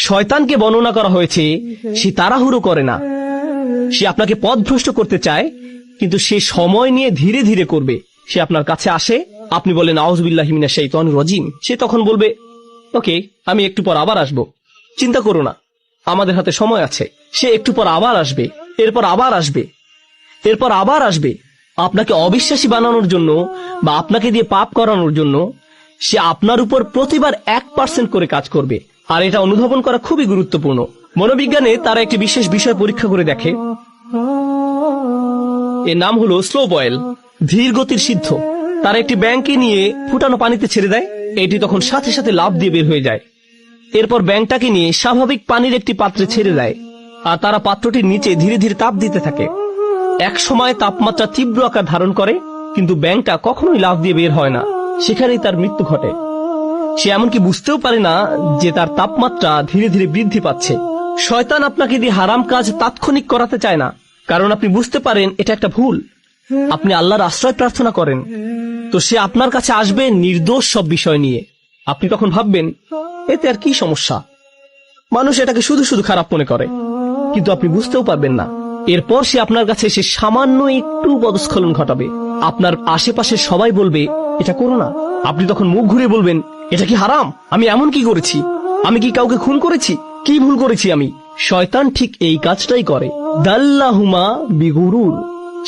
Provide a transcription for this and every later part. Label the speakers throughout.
Speaker 1: শয়তানকে বর্ণনা করা হয়েছে সে তাড়াহুড়ো করে না, সে আপনাকে পথভ্রষ্ট করতে চায়, কিন্তু সে সময় নিয়ে ধীরে ধীরে করবে। সে আপনার কাছে আসে, আপনি বলেন আউযুবিল্লাহি মিনাশ শাইতানির রাজিম, সে তখন বলবে ওকে আমি একটু পর আবার আসবো, চিন্তা করো না, আমাদের হাতে সময় আছে। সে একটু পর আবার আসবে, এরপর আবার আসবে, এরপর আবার আসবে, আপনাকে অবিশ্বাসী বানানোর জন্য বা আপনাকে দিয়ে পাপ করানোর জন্য। সে আপনার উপর প্রতিবার 1% করে কাজ করবে। আর এটা অনুধাবন করা খুবই গুরুত্বপূর্ণ। মনোবিজ্ঞানে তারা একটি বিশেষ বিষয় পরীক্ষা করে দেখে, এর নাম হলো স্লো বয়েল, ধীর গতির সিদ্ধ। তারা একটি ব্যাঙকে নিয়ে ফুটানো পানিতে ছেড়ে দেয়, এটি তখন সাথে সাথে লাফ দিয়ে বের হয়ে যায়। এরপর ব্যাঙটাকে নিয়ে স্বাভাবিক পানির একটি পাত্রে ছেড়ে দেয়, আর তারা পাত্রটির নিচে ধীরে ধীরে তাপ দিতে থাকে। এক সময় তাপমাত্রা তীব্র আকার ধারণ করে, কিন্তু ব্যাঙটা কখনোই লাফ দিয়ে বের হয় না, সেখানেই তার মৃত্যু ঘটে। সে এমনকি বুঝতেও পারে না যে তার তাপমাত্রা ধীরে ধীরে বৃদ্ধি পাচ্ছে। শয়তান আপনাকে দিয়ে হারাম কাজ তাৎক্ষণিক করাতে চায় না, কারণ আপনি বুঝতে পারেন এটা একটা ভুল। আপনি আল্লাহর আশ্রয় প্রার্থনা করেন, তো সে আপনার কাছে আসবে নির্দোষ সব বিষয় নিয়ে। আপনি তখন ভাববেন এতে আর কি সমস্যা, মানুষ এটাকে শুধু শুধু খারাপ মনে করে, কিন্তু আপনি বুঝতেও পারবেন না। এরপর সে আপনার কাছে এসে সামান্য একটু পদস্খলন ঘটাবে, আপনার আশেপাশে সবাই বলবে এটা করো না। আপনি তখন মুখ ঘুরে বলবেন এটা কি হারাম, আমি এমন কি করেছি, আমি কি কাউকে খুন করেছি, কি ভুল করেছি আমি। শয়তান ঠিক এই কাজটাই করে। দাল্লাহুমা বিগুরুর,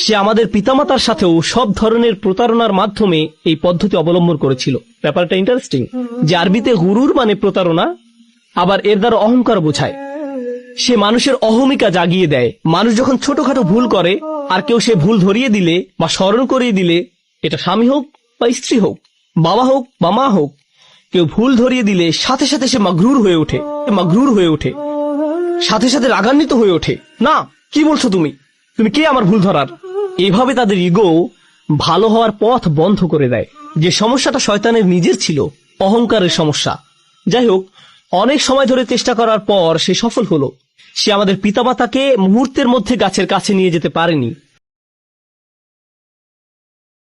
Speaker 1: সে আমাদের পিতামাতার সাথেও সব ধরনের প্রতারণার মাধ্যমে এই পদ্ধতি অবলম্বন করেছিল। ব্যাপারটা ইন্টারেস্টিং যে আরবিতে গুরুর মানে প্রতারণা, আবার এর দ্বারা অহংকার বোঝায়। সে মানুষের অহমিকা জাগিয়ে দেয়। মানুষ যখন ছোটখাটো ভুল করে আর কেউ সে ভুল ধরিয়ে দিলে বা স্মরণ করিয়ে দিলে, এটা স্বামী হোক বা স্ত্রী হোক, বাবা হোক বা মা হোক, কেউ ভুল ধরিয়ে দিলে সাথে সাথে সে মাগরুর হয়ে ওঠে, সাথে সাথে রাগান্বিত হয়ে ওঠে। না, কি বলছো তুমি, তুমি কে আমার ভুল ধরার। এভাবে তাদের ইগো ভালো হওয়ার পথ বন্ধ করে দেয়। যে সমস্যাটা শয়তানের নিজের ছিল, অহংকারের সমস্যা। যাই হোক, অনেক সময় ধরে চেষ্টা করার পর সে সফল হলো। সে আমাদের পিতামাতাকে মুহূর্তের মধ্যে গাছের কাছে নিয়ে যেতে পারেনি,